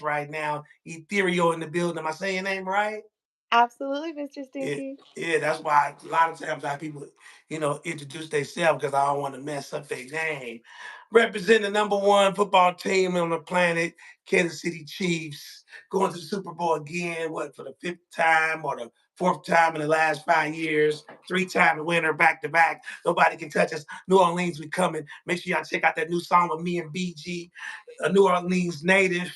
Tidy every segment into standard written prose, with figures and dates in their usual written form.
guest right now, Ethereal in the building. Am I saying your name right? Absolutely, Mr. Yeah, Stinky. yeah, that's why a lot of times I people, introduce themselves because I don't want to mess up their name. Represent the number one football team on the planet, Kansas City Chiefs, going to the Super Bowl again, what, for the fifth time or the fourth time in the last 5 years, three-time winner back to back. Nobody can touch us. New Orleans, we coming. Make sure y'all check out that new song with me and BG, a New Orleans native,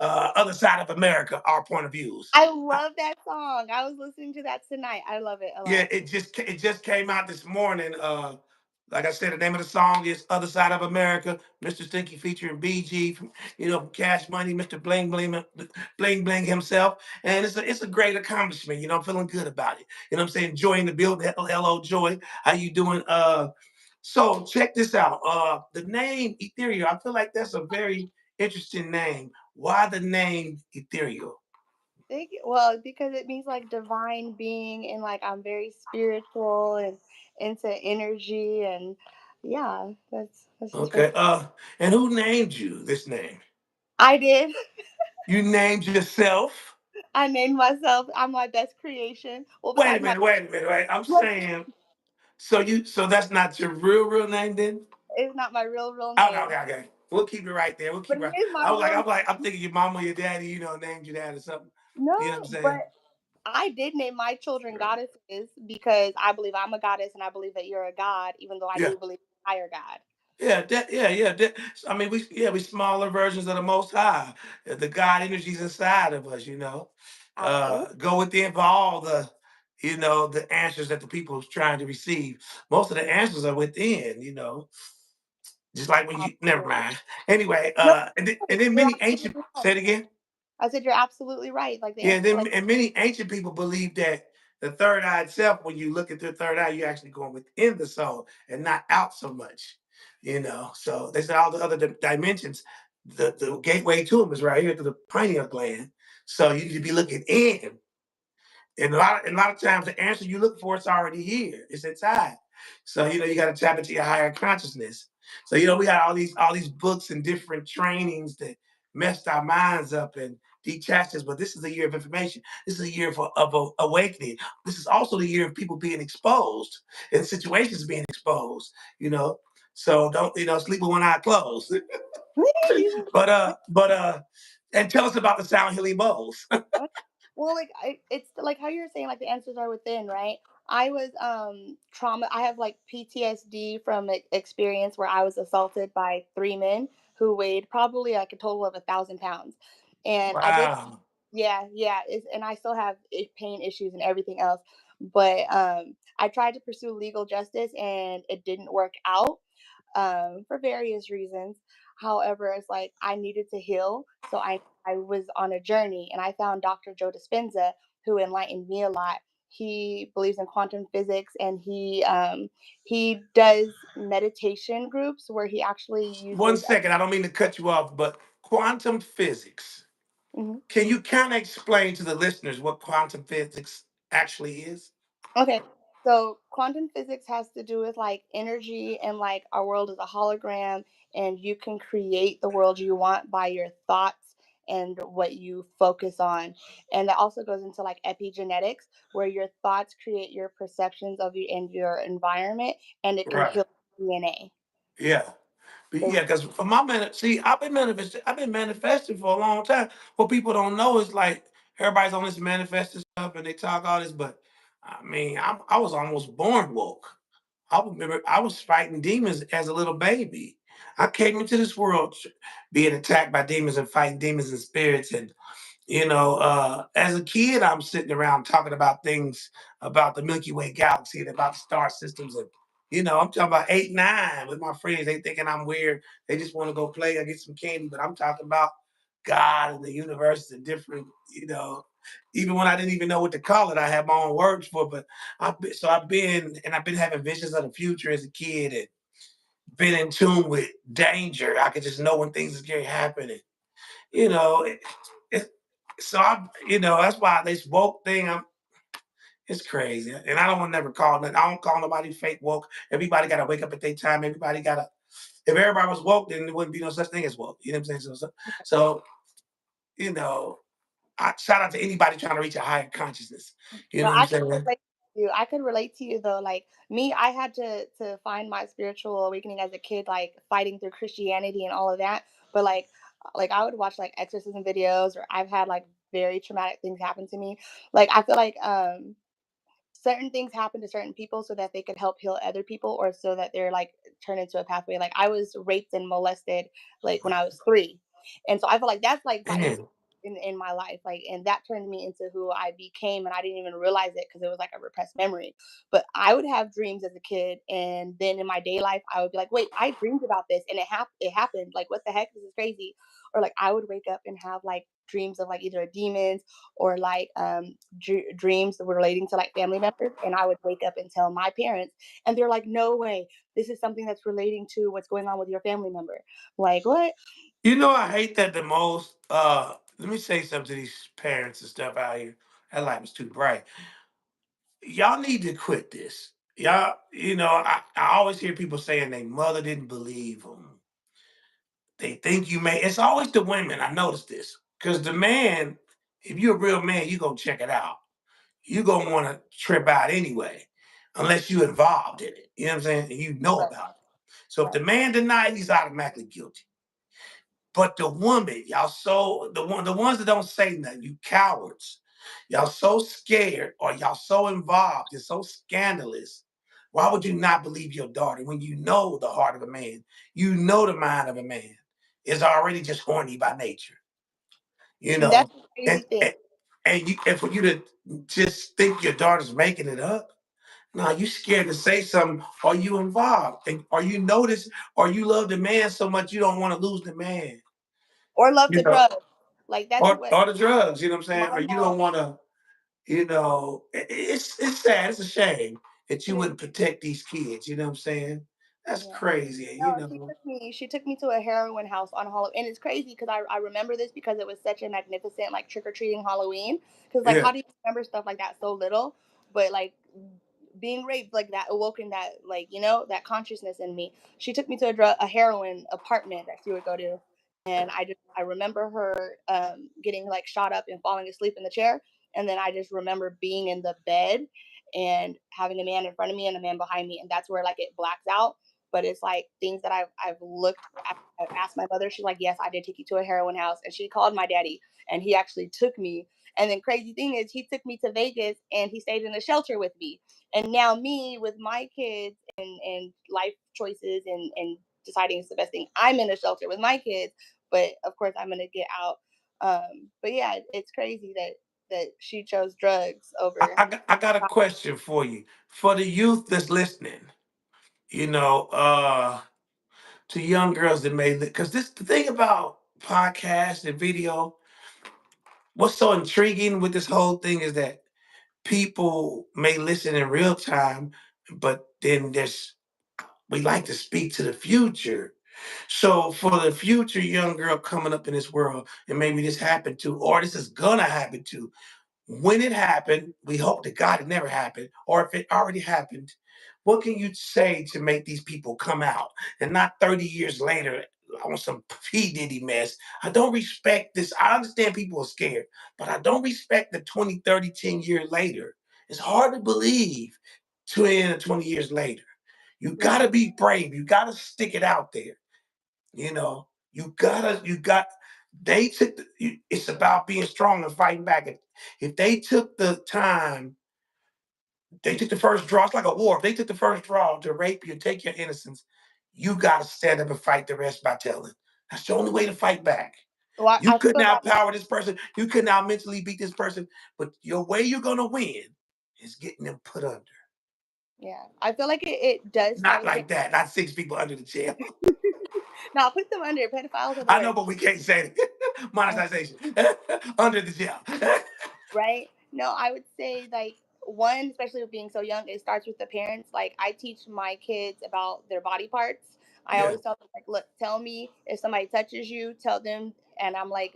other side of America, our point of views. I love that song. I was listening to that tonight. I love it a Yeah, lot. it just came out this morning. Like I said, the name of the song is "Other Side of America." Mr. Stinky featuring BG from from Cash Money, Mr. Bling Bling himself, and it's a great accomplishment. I'm feeling good about it. I'm saying, enjoying the build. Hello, Joy. How you doing? So check this out. The name Ethereal. I feel like that's a very interesting name. Why the name Ethereal? Thank you. Well, because it means like divine being, and like I'm very spiritual and into energy, and yeah, that's just Okay. basically. And who named you this name? I did. You named yourself. I named myself. I'm my best creation. Well, Wait a besides my, minute, wait a minute, wait. I'm like, saying, so that's not your real name then? it's not my real Okay, name, okay, okay. We'll keep it right there. We'll but keep it it right. is my I was like, real. I'm thinking your mama or your daddy, named you that or something. No, You know what I'm saying? but I did name my children goddesses because I believe I'm a goddess and I believe that you're a god, even though I Yeah. do believe in a higher God. Yeah, yeah. I mean, we smaller versions of the Most High. The God energies inside of us. Absolutely. Go within for all the answers that the people is trying to receive. Most of the answers are within. Just like when you never Absolutely. mind. Anyway, No, and then you're many ancient absolutely say right. it again. I said you're absolutely right. Like the Yeah, answers, then like and many ancient people believe that the third eye itself, when you look at the third eye, you're actually going within the soul and not out so much. So they said all the other dimensions, the gateway to them is right here to the pineal gland. So you need to be looking in. And a lot of times the answer you look for is already here. It's inside. So you got to tap into your higher consciousness. So we got all these books and different trainings that messed our minds up and detached us. But this is a year of information. This is a year of awakening. This is also the year of people being exposed and situations being exposed. You know, so don't sleep with one eye closed. but and tell us about the sound healing bowls. well, like it's like how you're saying, like the answers are within, right? I was trauma. I have like PTSD from experience where I was assaulted by three men who weighed probably like a total of 1,000 pounds, and I did. Wow. Yeah, yeah, and I still have pain issues and everything else. But I tried to pursue legal justice and it didn't work out for various reasons. However, it's like I needed to heal, so I was on a journey, and I found Dr. Joe Dispenza, who enlightened me a lot. He believes in quantum physics, and he does meditation groups where he actually One uses. second, I don't mean to cut you off, but quantum physics. Mhm. Can you kind of explain to the listeners what quantum physics actually is? Okay. So quantum physics has to do with like energy, and like our world is a hologram, and you can create the world you want by your thoughts and what you focus on. And that also goes into like epigenetics, where your thoughts create your perceptions of you and your environment, and it can Right. heal DNA. Yeah. Yeah, because for my see, I've been manifesting for a long time. What people don't know is like everybody's on this manifesting stuff and they talk all this, but I mean, I was almost born woke. I remember I was fighting demons as a little baby. I came into this world being attacked by demons and fighting demons and spirits. And as a kid, I'm sitting around talking about things about the Milky Way galaxy and about star systems. And, I'm talking about 8, 9 with my friends. They thinking I'm weird. They just want to go play or get some candy. But I'm talking about God and the universe and different. Even when I didn't even know what to call it, I had my own words for it. But I've been having visions of the future as a kid and been in tune with danger. I could just know when things is getting happening. You know, it, so that's why this woke thing, it's crazy. And I don't want to never call it. I don't call nobody fake woke. Everybody got to wake up at their time. Everybody got to, if everybody was woke, then there wouldn't be no such thing as woke. You know what I'm saying? So you know, shout out to anybody trying to reach a higher consciousness. You No, know what I'm I could saying? relate to you. I could relate to you though. Like me, I had to find my spiritual awakening as a kid, like fighting through Christianity and all of that. But like I would watch like exorcism videos, or I've had like very traumatic things happen to me. Like I feel like certain things happen to certain people so that they could help heal other people, or so that they're like turned into a pathway. Like I was raped and molested like when I was 3. And so I feel like that's like my Man, in my life, like, and that turned me into who I became, and I didn't even realize it because it was like a repressed memory. But I would have dreams as a kid, and then in my day life I would be like, wait, I dreamed about this and it happened. Like, what the heck, this is crazy. Or like I would wake up and have like dreams of like either demons, or like dreams that were relating to like family members, and I would wake up and tell my parents, and they're like, "No way, this is something that's relating to what's going on with your family member." Like, what? you know I hate that the most. Let me say something to these parents and stuff out here. That light was too bright. Y'all need to quit this. Y'all, I always hear people saying their mother didn't believe them. They think you may. It's always the women. I noticed this because the man, if you're a real man, you gonna check it out. You gonna want to trip out anyway, unless you involved in it. You know what I'm saying? And you know Right, about it. So if right. the man denied, he's automatically guilty. But the woman, y'all the ones that don't say nothing, you cowards, y'all so scared or y'all so involved, you're so scandalous. Why would you not believe your daughter when you know the heart of a man? You know the mind of a man is already just horny by nature, you And that's know. the And crazy thing. and, and for you to just think your daughter's making it up, no, you scared to say something, or you involved, or you notice, or you love the man so much you don't want to lose the man. Or love You the know, drugs. Like that's what or the drugs, you know what I'm my saying? Or you mom. don't want to, it's sad, it's a shame that you It is. wouldn't protect these kids, you know what I'm saying? That's Yeah. crazy, No, you know. she took me to a heroin house on Halloween, and it's crazy because I remember this because it was such a magnificent like trick or treating Halloween. Because like, Yeah. how do you remember stuff like that so little? But like being raped, like that awoken that, like, that consciousness in me. She took me to a heroin apartment that she would go to, and I remember her getting like shot up and falling asleep in the chair, and then I just remember being in the bed and having a man in front of me and a man behind me, and that's where like it blacks out. But it's like things that I've looked at. I've asked my mother. She's like, yes, I did take you to a heroin house, and she called my daddy, and he actually took me. And then crazy thing is, he took me to Vegas, and he stayed in a shelter with me. And now me with my kids and life choices and deciding it's the best thing, I'm in a shelter with my kids. But of course, I'm gonna get out. But yeah, it's crazy that she chose drugs over. I got a question for you. For the youth that's listening, you know, to young girls that may, because this the thing about podcast and video, what's so intriguing with this whole thing is that people may listen in real time, but then we like to speak to the future. So for the future young girl coming up in this world, and maybe this happened to, or this is gonna happen to, when it happened, we hope to God it never happened, or if it already happened, what can you say to make these people come out and not 30 years later on some P. Diddy mess? I don't respect this. I understand people are scared, but I don't respect the 20, 30, 10 years later. It's hard to believe 10 or 20 years later. You Yeah. gotta be brave. You gotta stick it out there. You know, you got, it's about being strong and fighting back. If they took the time, they took the first draw, it's like a war. If they took the first draw to rape you and take your innocence, you got to stand up and fight the rest by telling. That's the only way to fight back. Well, You I couldn't feel that. outpower this person. You couldn't out mentally beat this person. But your way you're going to win is getting them put under. Yeah, I feel like it does start Not with the. like that. Not 6 people under the jail. No, put them under. Pedophiles are the I know, worst. but we can't say it. Monetization. Under the jail. Right? No, I would say like one, especially with being so young, it starts with the parents. Like I teach my kids about their body parts. I Yeah. always tell them like, look, tell me if somebody touches you, tell them. And I'm like,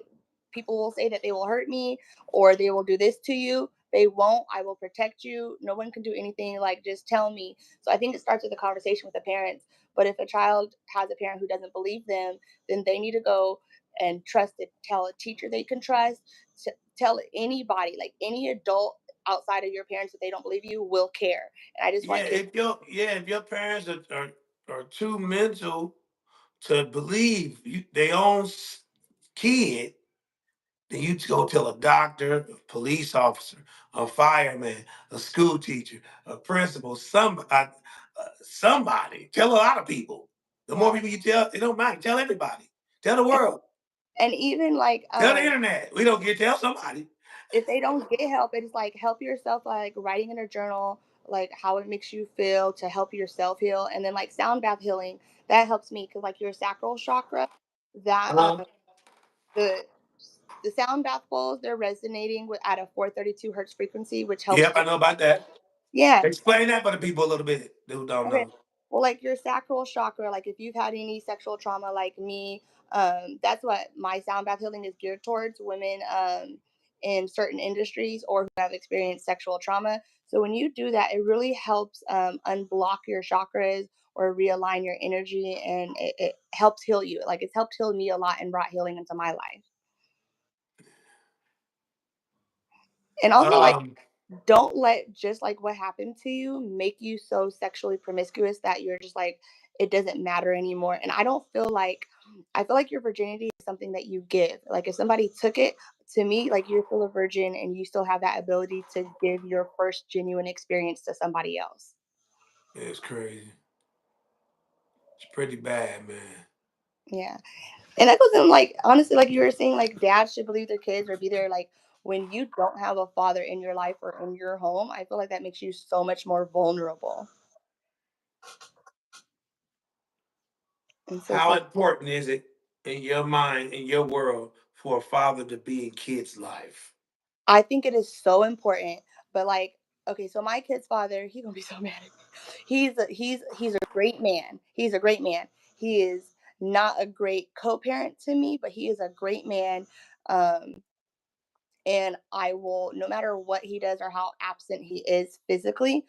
people will say that they will hurt me or they will do this to you. They won't. I will protect you. No one can do anything. Like, just tell me. So I think it starts with a conversation with the parents. But if a child has a parent who doesn't believe them, then they need to go and trust it. Tell a teacher they can trust. Tell anybody, like any adult outside of your parents, if they don't believe you, will care. And I just Yeah, want kids. if your parents are too mental to believe their own kid, then you go tell a doctor, a police officer, a fireman, a school teacher, a principal, somebody. Tell a lot of people. The more Yeah. people you tell, it don't matter. Tell everybody. Tell the world. And even like Tell the internet. We don't get tell somebody. if they don't get help, it's like help yourself, like writing in a journal, like how it makes you feel to help yourself heal. And then like sound bath healing, that helps me because like your sacral chakra, that Uh, the the sound bath bowls, they're resonating with at a 432 hertz frequency, which helps yep, I with, know about that. yeah. Explain that for the people a little bit who don't Okay. know. Well, like your sacral chakra, like if you've had any sexual trauma like me, that's what my sound bath healing is geared towards women in certain industries or who have experienced sexual trauma. So when you do that, it really helps unblock your chakras or realign your energy, and it helps heal you. Like it's helped heal me a lot and brought healing into my life. And also, like, Um, don't let just like what happened to you make you so sexually promiscuous that you're just like it doesn't matter anymore. And I feel like your virginity is something that you give. Like if somebody took it, to me, like you're still a virgin and you still have that ability to give your first genuine experience to somebody else. it's crazy. It's pretty bad, man. Yeah. And that goes in like honestly, like you were saying, like dads should believe their kids or be there. Like when you don't have a father in your life or in your home, I feel like that makes you so much more vulnerable. And so it's How like important is it in your mind, in your world, for a father to be in kids' life? I think it is so important, but like, okay, so my kid's father, he's gonna be so mad at me. He's a great man. He's a great man. He is not a great co-parent to me, but he is a great man. Um, and I will, no matter what he does or how absent he is physically,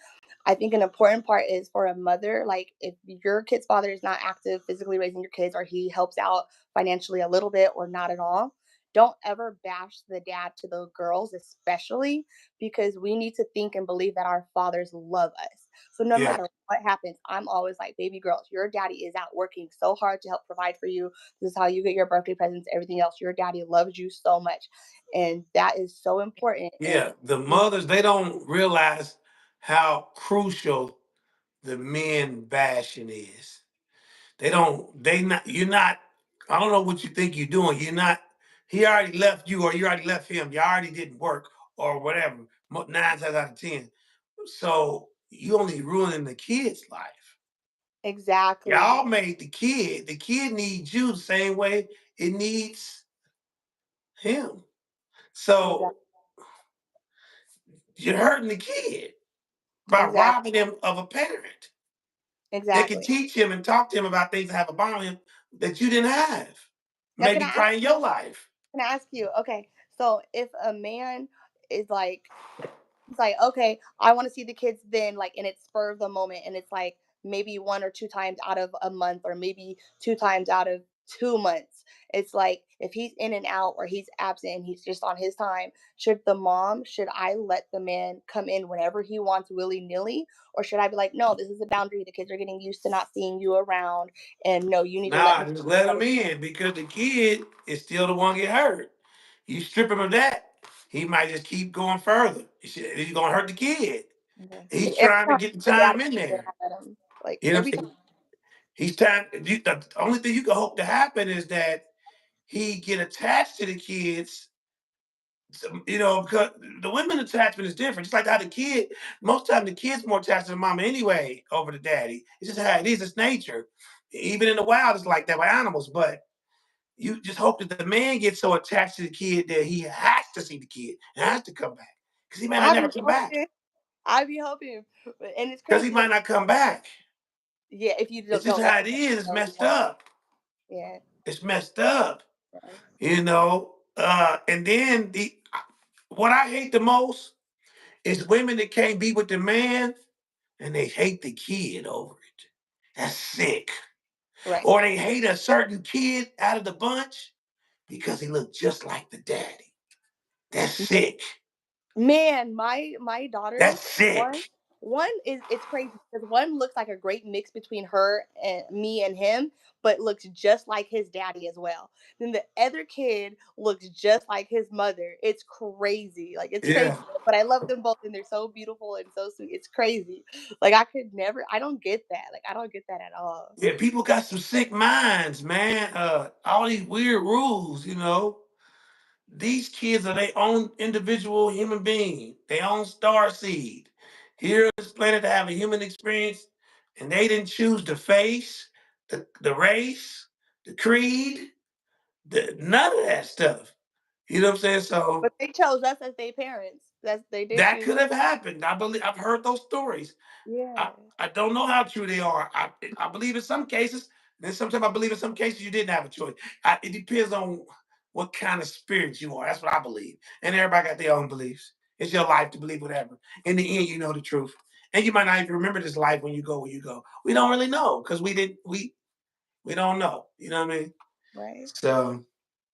I think an important part is for a mother, like if your kid's father is not active physically raising your kids or he helps out financially a little bit or not at all, don't ever bash the dad to the girls, especially because we need to think and believe that our fathers love us. So no Yeah, matter what happens, I'm always like, baby girls, your daddy is out working so hard to help provide for you. This is how you get your birthday presents, everything else. Your daddy loves you so much. And that is so important. And yeah. The mothers, they don't realize how crucial the men bashing is. You're not, I don't know what you think you're doing. You're not, he already left you or you already left him. You already didn't work or whatever, 9 times out of 10. So you only ruining the kid's life. exactly, Y'all made the kid. The kid needs you the same way it needs him. exactly, So you're hurting the kid by exactly, robbing him of a parent that can exactly. teach him and talk to him about things that have a bond with him that you didn't have. Now, Maybe try in your life. can I ask you? Okay, so if a man is like, it's like, okay, I want to see the kids then, like, and it's spur of the moment, and it's like maybe one or two times out of a month, or maybe two times out of 2 months. It's like if he's in and out or he's absent and he's just on his time, should I let the man come in whenever he wants willy nilly? Or should I be like, no, this is a boundary. The kids are getting used to not seeing you around, and no, you need to let Nah, me. just let him in because the kid is still the one get hurt. You strip him of that, he might just keep going further. He's gonna hurt the kid. Okay. He's Like every trying to time get the the dad time in there. at him, like You know every what I'm time. saying? He's trying. The only thing you can hope to happen is that he get attached to the kids. Because the women attachment is different. It's like how the kid, most time the kid's more attached to the mama anyway over the daddy. It's just how it is. It's nature. Even in the wild, it's like that with animals. But you just hope that the man gets so attached to the kid that he has to see the kid and has to come back because he might not I never be come back hoping, I be hoping, and it's because he crazy. Like, might not come back. yeah, if you It's just don't let how it is. It's him messed anymore. up. Yeah, It's messed up. yeah. And then what I hate the most is women that can't be with the man and they hate the kid over it. That's sick. Right. Or they hate a certain kid out of the bunch because he looked just like the daddy. That's sick. Man, my daughters, That's one sick. one is it's crazy because one looks like a great mix between her and me and him, but looks just like his daddy as well. Then the other kid looks just like his mother. It's crazy. Like it's Yeah. crazy. But I love them both and they're so beautiful and so sweet. It's crazy. Like I could never I don't get that. Like I don't get that at all. Yeah, people got some sick minds, man. All these weird rules, These kids are their own individual human being, their own star seed. Here on this planet to have a human experience, and they didn't choose the face, the race, the creed, none of that stuff. You know what I'm saying? So But they chose us as their parents. That's they did that choose. could have happened. I believe I've heard those stories. I, Yeah. I don't know how true they are. I believe in some cases. Then sometimes I believe in some cases you didn't have a choice. It depends on what kind of spirit you are. That's what I believe. And everybody got their own beliefs. It's your life to believe whatever. In the end, you know the truth. And you might not even remember this life when you go where you go. We don't really know because we don't know. You know what I mean? Right. So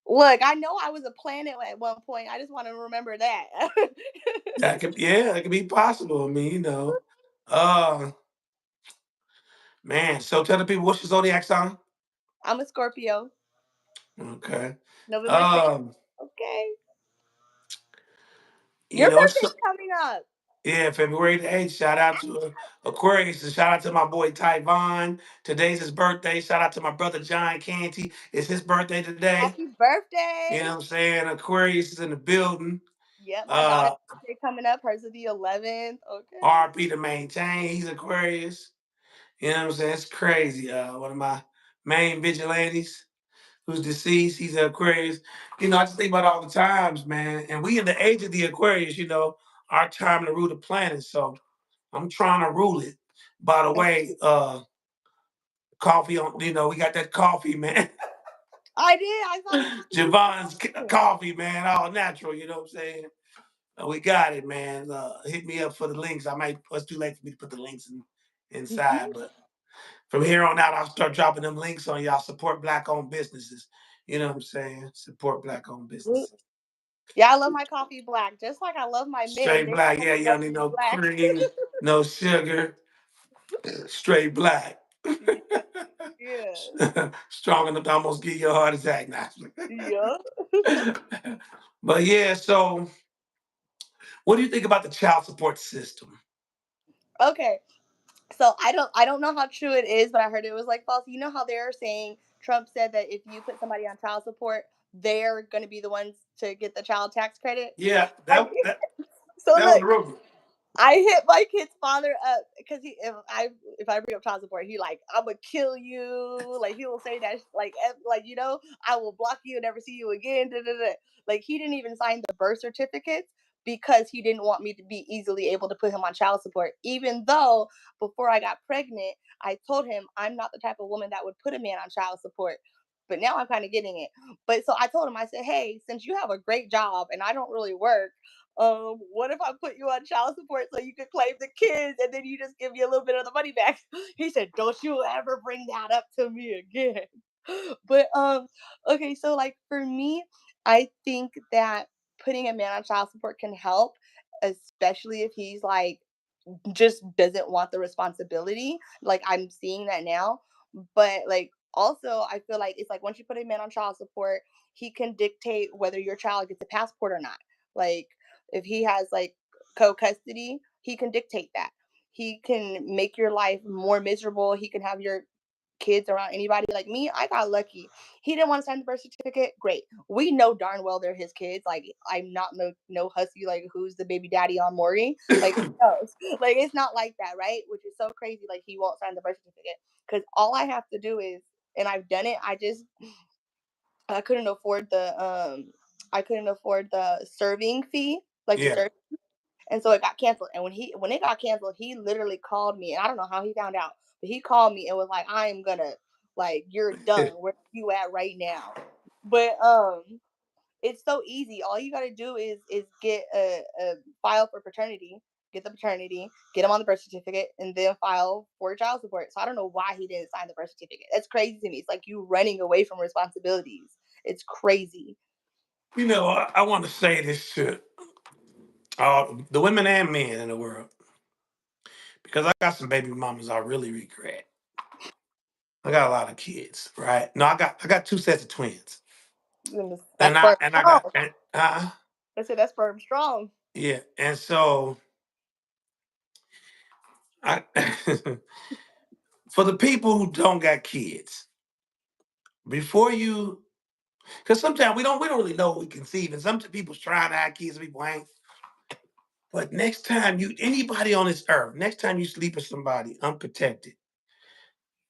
Look, I know I was a planet at one point. I just want to remember that. that could be possible. I mean, Uh man. So tell the people what's your zodiac sign? I'm a Scorpio. Okay. November 6th. Um, Okay. Your it's birthday's coming up. yeah, February the 8th. Shout out to Aquarius and shout out to my boy Tyvon. Today's his birthday. Shout out to my brother John Canty. It's his birthday today. Happy You know birthday. what I'm saying? Aquarius is in the building. Yep, my daughter's Uh birthday coming up. Hers is the 11th. Okay. RP to maintain. He's Aquarius. You know what I'm saying? It's crazy. One of my main vigilantes who's deceased, he's an Aquarius. I just think about all the times, man. And we in the age of the Aquarius, our time to rule the planet. So I'm trying to rule it. By the way, coffee on, we got that coffee, man. I did. I saw your coffee Javon's blog. coffee, man, all natural, you know what I'm saying? We got it, man. Hit me up for the links. It's too late for me to put the links inside, Mhm. but from here on out, I'll start dropping them links on y'all. Support black owned businesses. You know what I'm saying? Support black owned businesses. Yeah, I love my coffee black, just like I love my men. Straight They black. have Yeah, you to don't need be no black. cream, no sugar. Straight black. Yeah. Strong enough to almost give you a heart attack now. Yeah. But yeah, so what do you think about the child support system? Okay. So I don't know how true it is, but I heard it was like false. You know how they're saying Trump said that if you put somebody on child support, they're going to be the ones to get the child tax credit. Yeah, I so that was look, the rumor. I hit my kid's father up because he if I bring up child support, he like I'm gonna kill you. Like he will say that like I will block you and never see you again. Da, da, da. Like he didn't even sign the birth certificates because he didn't want me to be easily able to put him on child support. Even though before I got pregnant, I told him I'm not the type of woman that would put a man on child support. But now I'm kind of getting it. But so I told him, I said, hey, since you have a great job and I don't really work, what if I put you on child support so you could claim the kids and then you just give me a little bit of the money back? He said, don't you ever bring that up to me again. But okay, so like for me, I think that putting a man on child support can help, especially if he's like just doesn't want the responsibility. Like I'm seeing that now. But like also I feel like it's like once you put a man on child support, he can dictate whether your child gets a passport or not. Like if he has like co-custody, he can dictate that. He can make your life more miserable. He can have your kids around anybody. Like me, I got lucky. He didn't want to sign the birth certificate. Great. We know darn well they're his kids. Like I'm not no hussy like who's the baby daddy on Maury. Like who knows? Like it's not like that, right? Which is so crazy. Like he won't sign the birth certificate because all I have to do is, and I've done it. I couldn't afford the serving fee, like the Yeah. serving, and so it got canceled. And when it got canceled, he literally called me, and I don't know how he found out, but he called me and was like, "I am gonna like you're done. Where you at right now?" But it's so easy. All you got to do is get a file for paternity, get the paternity, get him on the birth certificate, and then file for child support. So I don't know why he didn't sign the birth certificate. That's crazy to me. It's like you running away from responsibilities. It's crazy. I want to say this to the women and men in the world because I got some baby mamas I really regret. I got a lot of kids, right? No, I got two sets of twins, Goodness, and that's I sperm and I got strong. I said that's sperm strong. yeah, and so I for the people who don't got kids, before you, because sometimes we don't really know what we conceive, and some people's trying to have kids, people ain't. But next time anybody on this earth, next time you sleep with somebody unprotected,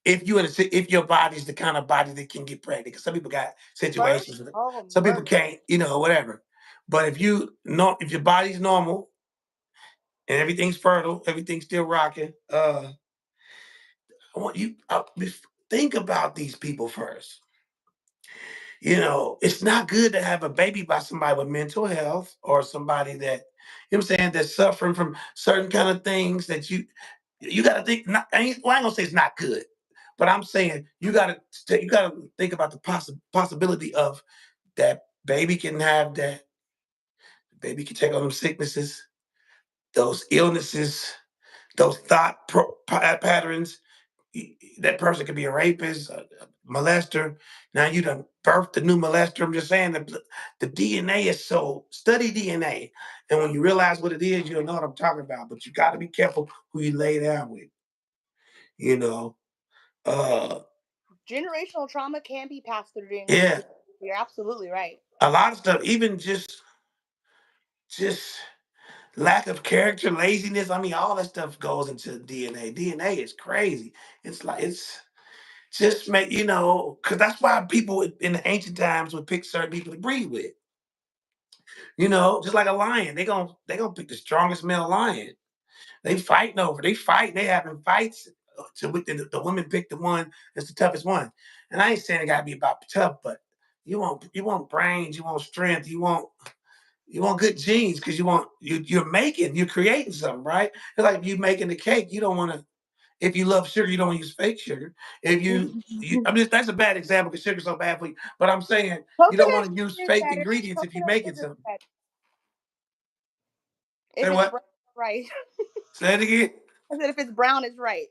if your body's the kind of body that can get pregnant, because some people got Sperm? situations, Oh, some people murder. can't, whatever. But if your body's normal and everything's fertile, everything's still rocking, I want you think about these people first. It's not good to have a baby by somebody with mental health or somebody that, what I'm saying, that's suffering from certain kind of things that you got to think. Not, well, I ain't gonna say it's not good, but I'm saying you gotta think about the possibility of that baby can have that baby can take on them sicknesses, those illnesses, those patterns. That person could be a rapist, a molester. Now you done birthed a new molester. I'm just saying the DNA is so study DNA, and when you realize what it is, you'll know what I'm talking about. But you got to be careful who you lay down with. You know, uh, Generational trauma can be passed through DNA. yeah, You're absolutely right. a lot of stuff, even just lack of character, laziness. I mean, all that stuff goes into DNA. DNA is crazy. It's like it's just make because that's why people in the ancient times would pick certain people to breed with. Just like a lion, they gonna pick the strongest male lion. They fight, they having fights. The women pick the one that's the toughest one. And I ain't saying it gotta be about tough, but you want brains, you want strength, you want good genes because you're creating something, right? It's like you making the cake. You don't want to if you love sugar, you don't use fake sugar. If I mean, that's a bad example because sugar's so bad for you. But I'm saying you don't Coconut want to use sugar is fake better. ingredients if you're Coconut making sugar is something. better. Say If it's what? brown, right. Say it again. I said if it's brown, it's right.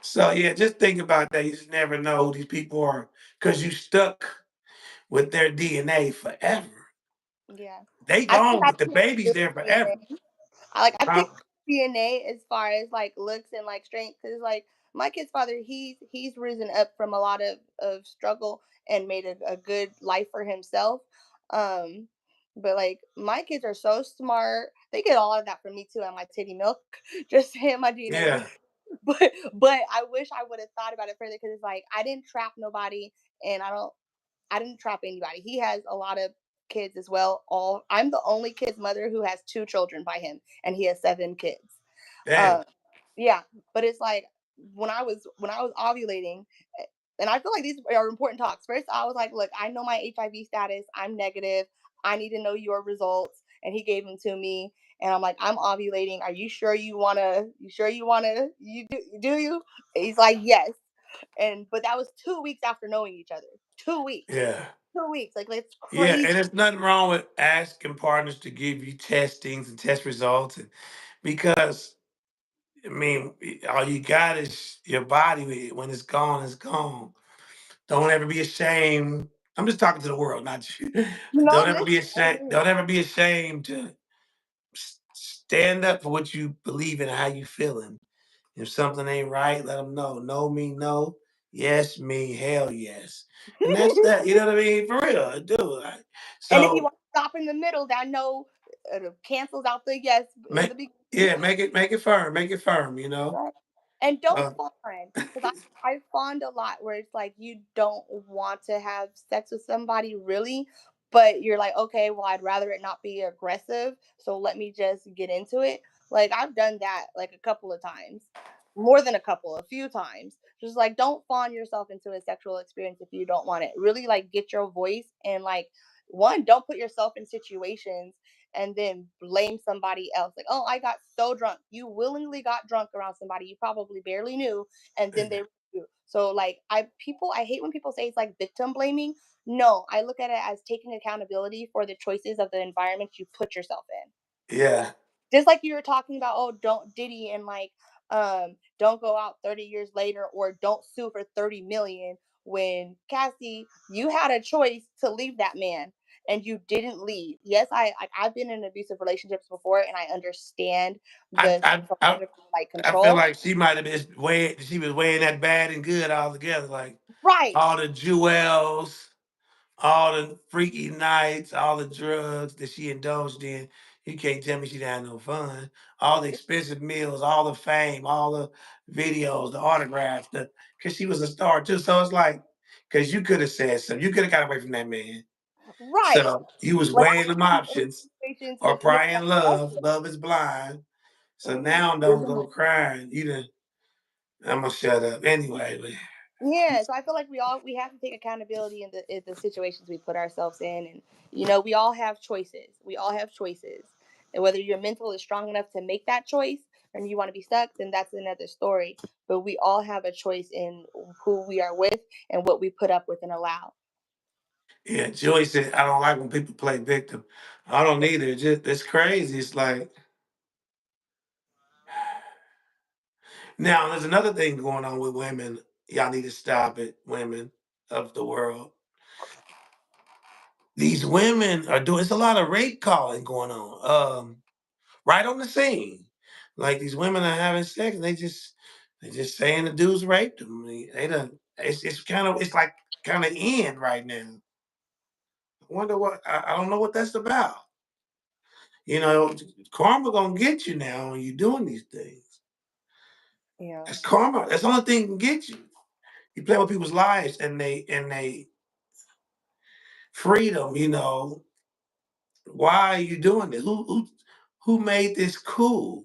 So yeah, just think about that. You just never know who these people are because you stuck with their DNA forever. Yeah. They I think gone, I but the picked baby's good there forever. DNA. I Huh? picked DNA as far as like looks and like strength because like my kid's father he's risen up from a lot of struggle and made a good life for himself. Um, but like my kids are so smart. They get all of that from me too and my titty milk. Just saying my DNA. Yeah, But I wish I would have thought about it further because it's like I didn't trap nobody and I didn't trap anybody. He has a lot of kids as well. All I'm the only kid's mother who has two children by him, and he has seven kids. damn. Uh, yeah, but it's like when I was ovulating, and I feel like these are important talks. First, I was like, "Look, I know my HIV status. I'm negative. I need to know your results." And he gave them to me, and I'm like, "I'm ovulating. Are you sure you wanna? You sure you wanna? You do you?" And he's like, "Yes." And but that was 2 weeks after knowing each other. 2 weeks. Yeah. 2 weeks. Like it's Yeah, crazy. and there's nothing wrong with asking partners to give you testings and test results, and because I mean, all you got is your body. When it's gone, it's gone. Don't ever be ashamed. I'm just talking to the world, not you. No, Don't ever listen, be I ashamed. agree. Don't ever be ashamed to stand up for what you believe in and how you feeling. If something ain't right, let them know. No mean no. Yes mean hell yes. And that's that. You know what I mean? For real, do. Like, And if you so want to stop in the middle, that no cancels out the yes in the make beginning. yeah, make it firm. Make it firm. Right. And don't Uh, fawn because I fawned a lot where it's like you don't want to have sex with somebody really, but you're like, okay, well, I'd rather it not be aggressive, so let me just get into it. Like I've done that like a couple of times, more than a couple, a few times. Just like don't fawn yourself into a sexual experience if you don't want it. Really like get your voice and like one, don't put yourself in situations and then blame somebody else. Like, oh, I got so drunk. You willingly got drunk around somebody you probably barely knew, and then they you. So like I hate when people say it's like victim blaming. No, I look at it as taking accountability for the choices of the environment you put yourself in. Yeah. Just like you were talking about, oh, don't Diddy and like don't go out 30 years later or don't sue for 30 million when Cassie, you had a choice to leave that man and you didn't leave. Yes, I've been in abusive relationships before and I understand I the I I, psychological like I feel control. like she might have been weighing. She was weighing that bad and good all together. Like Right. all the jewels, all the freaky nights, all the drugs that she indulged in. You can't tell me she didn't have no fun. All the expensive meals, all the fame, all the videos, the autographs, because she was a star too. So it's like, because you could have said something, you could have got away from that man. Right. So you was Like weighing them I've been in options, situations or with men crying like love. husbands. Love is blind. So Mhm. now don't go crying. You done, I'm gonna shut up anyway. Yeah, so I feel like we have to take accountability in the situations we put ourselves in, and we all have choices. We all have choices, and whether your mental is strong enough to make that choice, and you want to be stuck, then that's another story. But we all have a choice in who we are with and what we put up with and allow. Yeah, Joey said, I don't like when people play victim. I don't either. It's crazy. It's like, now there's another thing going on with women. Y'all need to stop it, women of the world. These women are doing, it's a lot of rape calling going on. Right on the scene. Like these women are having sex and they just saying the dudes raped them. They done, it's kind of, it's like kind of in right now. I wonder I don't know what that's about. You know, karma gonna get you now when you're doing these things. Yeah. That's karma. That's the only thing can get you. You play with people's lives and they freedom. Why are you doing it? Who made this cool?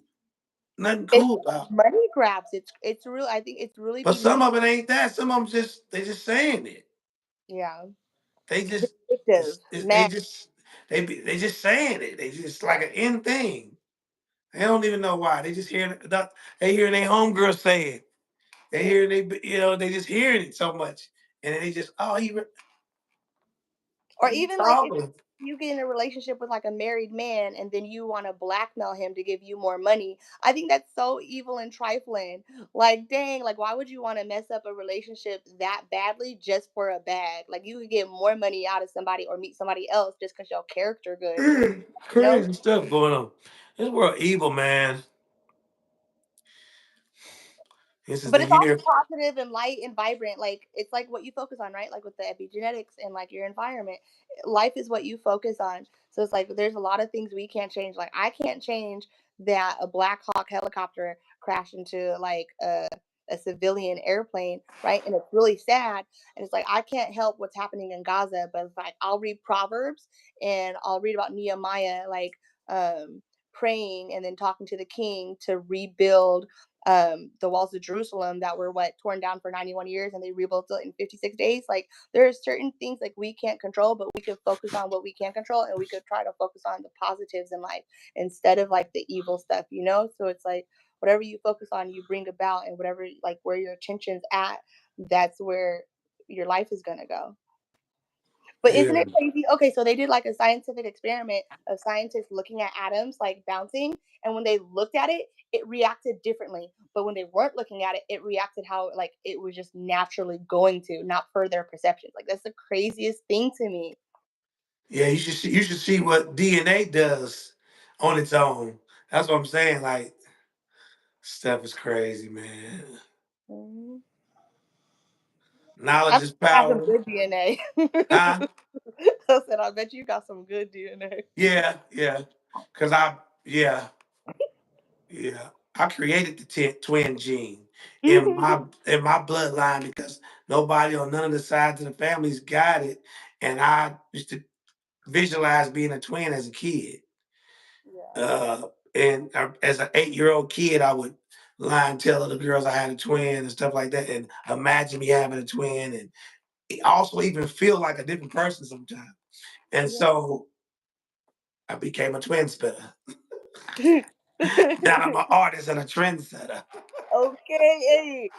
Nothing It's cool about it. money grabs. It's real. I think it's really But being some of it ain't that. Some of them they just saying it. yeah They just vindictive, they mad, just they just saying it. They just like an end thing. They don't even know why. They just they hearing their homegirl say it. They hear they just hearing it so much, and then they just or what are you even like if talking? you get in a relationship with like a married man and then you want to blackmail him to give you more money. I think that's so evil and trifling. Like dang, like why would you want to mess up a relationship that badly just for a bag? Like you could get more money out of somebody or meet somebody else just because your character good, you know? Crazy stuff going on. This world evil, man. This is But the it's also year. positive and light and vibrant. Like it's like what you focus on, right? Like with the epigenetics and like your environment. Life is what you focus on. So it's like there's a lot of things we can't change. Like I can't change that a Black Hawk helicopter crashed into like a civilian airplane, right? And it's really sad. And it's like I can't help what's happening in Gaza, but it's like I'll read Proverbs and I'll read about Nehemiah like praying and then talking to the king to rebuild the walls of Jerusalem that were what torn down for 91 years and they rebuilt it in 56 days. Like there are certain things like we can't control, but we could focus on what we can control and we could try to focus on the positives in life instead of like the evil stuff, you know? So it's like whatever you focus on, you bring about and whatever like where your attention's at, that's where your life is gonna go. But isn't Yeah, it crazy? Okay, so they did like a scientific experiment of scientists looking at atoms like bouncing, and when they looked at it, it reacted differently. But when they weren't looking at it, it reacted how like it was just naturally going to, not per their perceptions. Like that's the craziest thing to me. yeah. You should see what DNA does on its own. That's what I'm saying. Like stuff is crazy, man. Mhm. I Knowledge bet is you got some power. good DNA. Huh? I said, I bet you got some good DNA. Yeah, yeah. Cause yeah, yeah. I created the twin gene in my bloodline because nobody on none of the sides of the families got it, and I used to visualize being a twin as a kid. Yeah. Uh, and as an 8-year-old kid, I would lie and tell other girls I had a twin and stuff like that, and imagine me having a twin, and also even feel like a different person sometimes. And Yeah. so I became a twin spitter. Now I'm an artist and a trendsetter. Okay.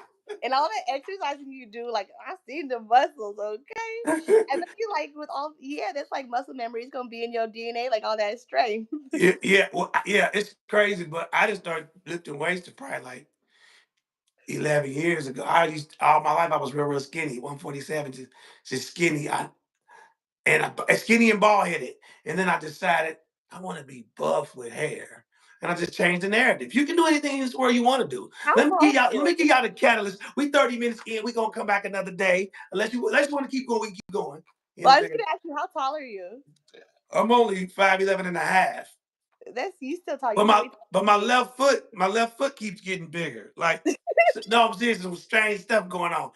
And all the exercising you do, like I seen the muscles, okay? And then you like with all yeah, that's like muscle memory. It's gonna be in your DNA, like all that strength. Yeah, yeah, well, yeah, it's crazy, but I just started lifting weights to probably like 11 years ago. I used all my life I was real, real skinny, 147, just skinny. Skinny and bald headed. And then I decided I want to be buff with hair. And I just changed the narrative. You can do anything in this world you want to do. How Let tall are me give you? y'all the catalyst. We 30 minutes in, we gonna come back another day. Unless you want to keep going, we keep going. You know Well, what I I'm was saying? gonna ask you, how tall are you? I'm only 5'11" and a half. That's you still tall. You But can wait till my 28. my left foot keeps getting bigger. Like no, I'm serious, some strange stuff going on.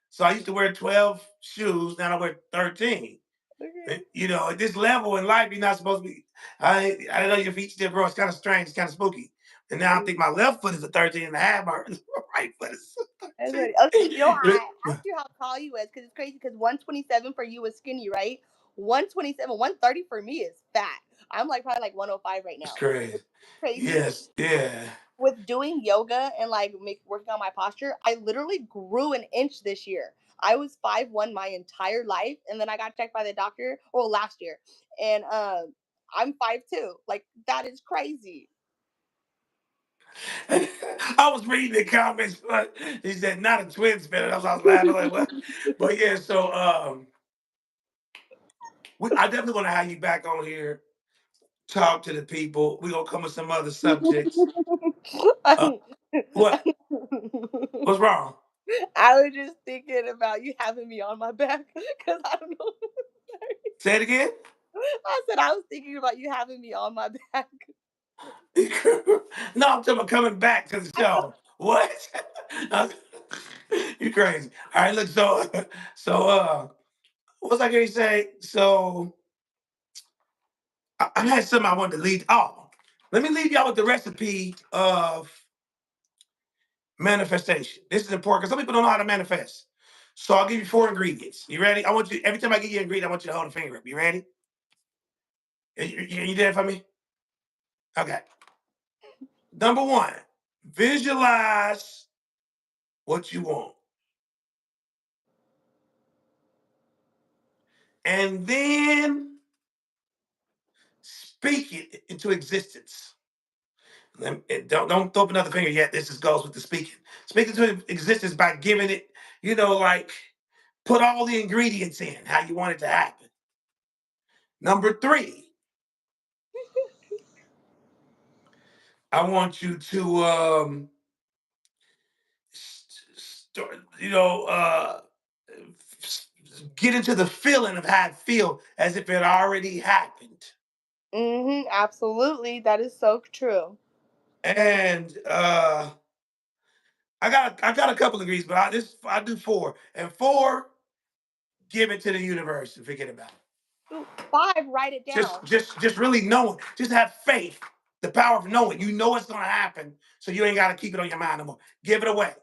So I used to wear 12 shoes, now I wear 13. Okay. You know, at this level in life, you're not supposed to be. I don't know your feet still grow. It's kind of strange. It's kind of spooky. And now I think my left foot is a 13 and a half. My right foot is That's 13. funny. Okay, you know, I asked you how tall you was because it's crazy. Because 127 for you is skinny, right? 127, 130 for me is fat. I'm like probably like 105 right It's now. crazy. It's crazy. Yes, yeah. With doing yoga and like working on my posture, I literally grew an inch this year. I was 5'1" my entire life, and then I got checked by the doctor. Well, last year, and I'm 5'2". Like that is crazy. I was reading the comments, but he said not a twin spinner. That's why I was laughing like what? But yeah, so I definitely want to have you back on here, talk to the people. We're gonna come with some other subjects. Uh, what? What's wrong? I was just thinking about you having me on my back because I don't know. Say it again. I said I was thinking about you having me on my back. No, I'm talking about coming back to the show. What? You crazy. All right, look, what was I gonna say? So I had something I wanted to lead. Oh, let me leave y'all with the recipe of manifestation. This is important because some people don't know how to manifest. So I'll give you 4 ingredients. You ready? I want you every time I give you an ingredient, I want you to hold a finger up. You ready? You there for me? Okay. Number one, visualize what you want. And then speak it into existence. Don't throw up another finger yet. This just goes with the speaking. Speak it into existence by giving it, like put all the ingredients in how you want it to happen. Number three, I want you to start, get into the feeling of how it feel as if it already happened. Absolutely. That is so true. And I got a couple of degrees, but I do four. And four, give it to the universe and forget about it. Ooh, 5, write it down. Just really knowing. Just have faith. The power of knowing. You know it's gonna happen, so you ain't gotta keep it on your mind no more. Give it away.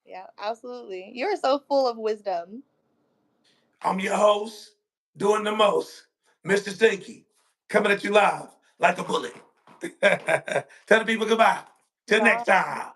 Yeah, absolutely. You're so full of wisdom. I'm your host, doing the most, Mr. Stinky, coming at you live like a bullet. Tell the people goodbye. Till next Bye. time.